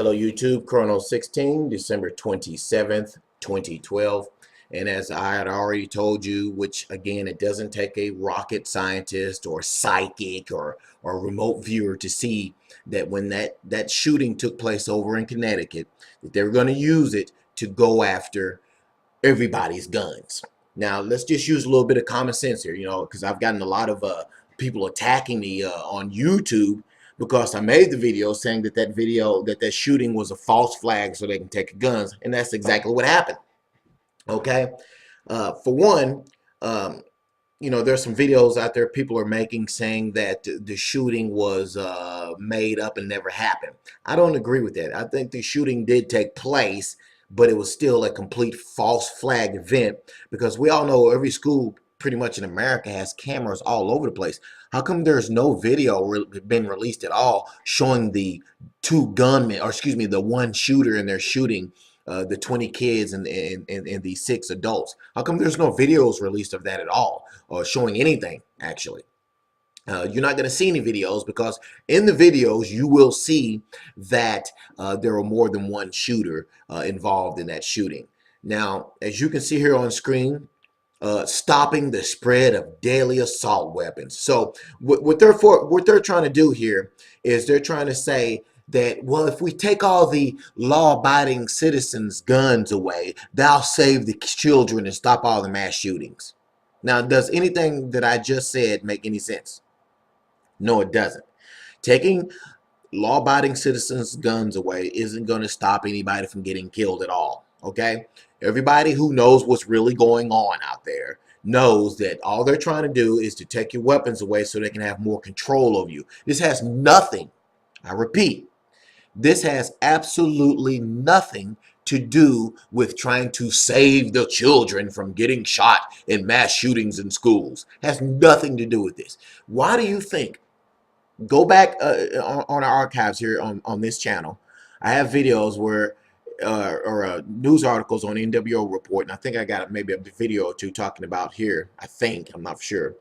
Hello YouTube, Chrono 16, December 27th, 2012. And as I had already told you, which again, it doesn't take a rocket scientist or psychic or remote viewer to see that when that shooting took place over in Connecticut, that they were going to use it to go after everybody's guns. Now, let's just use a little bit of common sense here, because I've gotten a lot of people attacking me on YouTube because I made the video saying that shooting was a false flag so they can take guns, and that's exactly what happened. Okay, for one, um, there's some videos out there people are making saying that the shooting was made up and never happened. I don't agree with that. I think the shooting did take place, but it was still a complete false flag event because we all know every school pretty much in America has cameras all over the place. How come there's no video been released at all showing the two gunmen, or excuse me, the one shooter in their shooting the 20 kids and the 6 adults? How come there's no videos released of that at all, or showing anything actually? You're not going to see any videos because in the videos you will see that there are more than one shooter involved in that shooting. Now, as you can see here on screen, stopping the spread of deadly assault weapons. So what they're trying to do here is they're trying to say that, well, if we take all the law-abiding citizens' guns away, that'll save the children and stop all the mass shootings. Now, does anything that I just said make any sense? No, it doesn't. Taking law-abiding citizens' guns away isn't going to stop anybody from getting killed at all, okay? Everybody who knows what's really going on out there knows that all they're trying to do is to take your weapons away so they can have more control over you. This has nothing, I repeat, this has absolutely nothing to do with trying to save the children from getting shot in mass shootings in schools. It has nothing to do with this. Why do you think? Go back on our archives here on this channel. I have videos where or news articles on NWO Report, and I think I got maybe a video or two talking about here. I think, I'm not sure,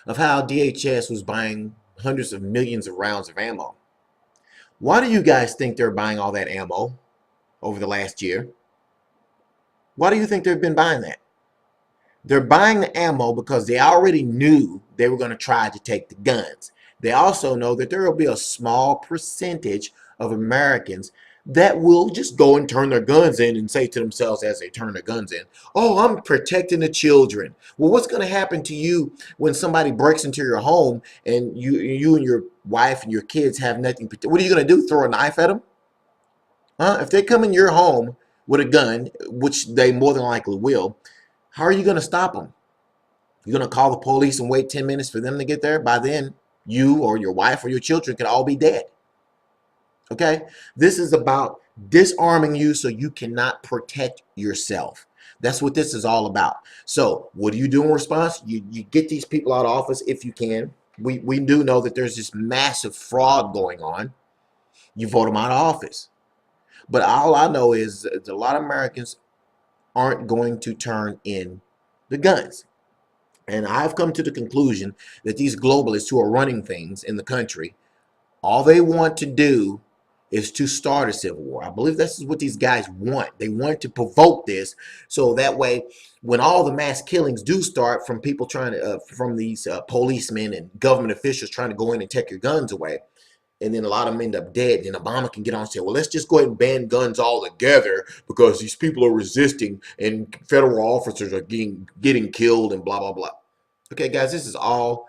of how DHS was buying hundreds of millions of rounds of ammo. Why do you guys think they're buying all that ammo over the last year? Why do you think they've been buying that? They're buying the ammo because they already knew they were going to try to take the guns. They also know that there will be a small percentage of Americans that will just go and turn their guns in and say to themselves as they turn their guns in, oh, I'm protecting the children. Well, what's going to happen to you when somebody breaks into your home and you and your wife and your kids have nothing? What are you going to do? Throw a knife at them? Huh? If they come in your home with a gun, which they more than likely will, how are you going to stop them? You're going to call the police and wait 10 minutes for them to get there? By then, you or your wife or your children could all be dead. Okay? This is about disarming you so you cannot protect yourself. That's what this is all about. So what do you do in response? You get these people out of office if you can. We do know that there's this massive fraud going on. You vote them out of office. But all I know is that a lot of Americans aren't going to turn in the guns. And I've come to the conclusion that these globalists who are running things in the country, all they want to do is to start a civil war. I believe this is what these guys want. They want to provoke this so that way when all the mass killings do start from people trying to, from these policemen and government officials trying to go in and take your guns away, and then a lot of them end up dead, then Obama can get on and say, well, let's just go ahead and ban guns altogether because these people are resisting and federal officers are getting killed and blah, blah, blah. Okay, guys, this is all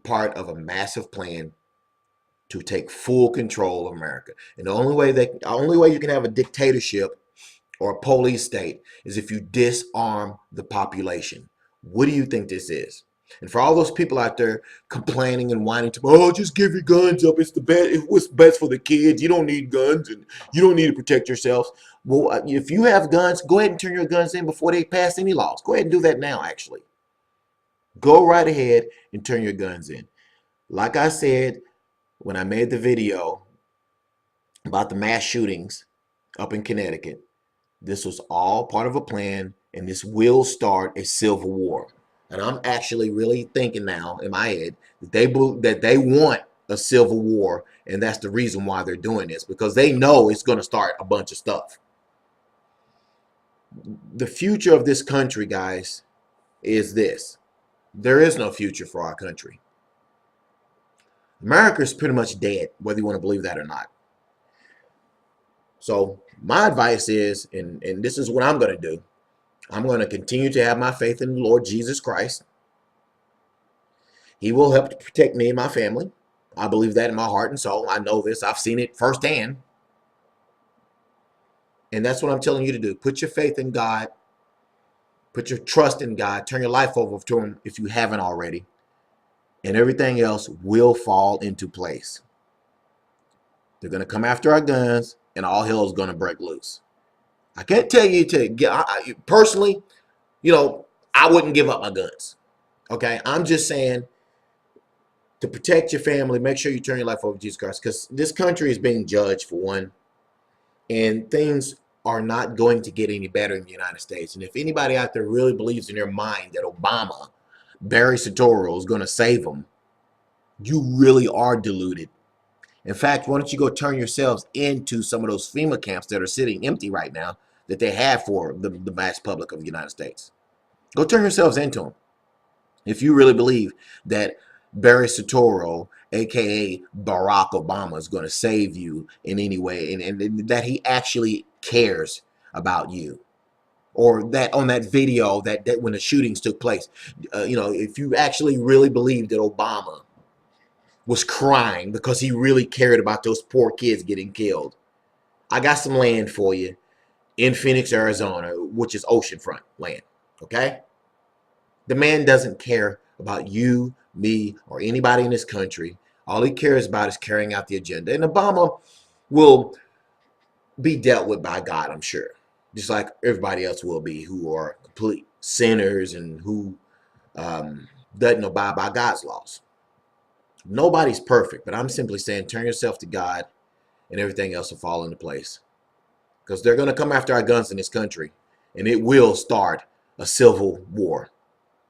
part of a massive plan to take full control of America. And the only way you can have a dictatorship or a police state is if you disarm the population. What do you think this is? And for all those people out there complaining and whining to, oh, just give your guns up. It's the best. It's what's best for the kids. You don't need guns and you don't need to protect yourselves. Well, if you have guns, go ahead and turn your guns in before they pass any laws. Go ahead and do that now, actually. Go right ahead and turn your guns in. Like I said, when I made the video about the mass shootings up in Connecticut, this was all part of a plan, and this will start a civil war. And I'm actually really thinking now in my head that they want a civil war, and that's the reason why they're doing this, because they know it's going to start a bunch of stuff. The future of this country, guys, is this. There is no future for our country. America is pretty much dead, whether you want to believe that or not. So my advice is, and this is what I'm going to do, I'm going to continue to have my faith in the Lord Jesus Christ. He will help to protect me and my family. I believe that in my heart and soul. I know this. I've seen it firsthand. And that's what I'm telling you to do. Put your faith in God. Put your trust in God. Turn your life over to Him if you haven't already. And everything else will fall into place. They're going to come after our guns, and all hell is going to break loose. I can't tell you to get, personally, you know, I wouldn't give up my guns. Okay? I'm just saying, to protect your family, make sure you turn your life over to Jesus Christ, because this country is being judged, for one, and things are not going to get any better in the United States. And if anybody out there really believes in their mind that Obama, Barry Soetoro, is going to save them, you really are deluded. In fact, why don't you go turn yourselves into some of those FEMA camps that are sitting empty right now that they have for the vast public of the United States. Go turn yourselves into them. If you really believe that Barry Soetoro, aka Barack Obama, is going to save you in any way, and that he actually cares about you, or that on that video that when the shootings took place, you know, if you actually really believe that Obama was crying because he really cared about those poor kids getting killed, I got some land for you in Phoenix, Arizona, which is oceanfront land. Okay? The man doesn't care about you, me, or anybody in this country. All he cares about is carrying out the agenda. And Obama will be dealt with by God, I'm sure. Just like everybody else will be, who are complete sinners and who doesn't abide by God's laws. Nobody's perfect, but I'm simply saying turn yourself to God and everything else will fall into place. Because they're going to come after our guns in this country, and it will start a civil war.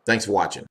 Thanks for watching.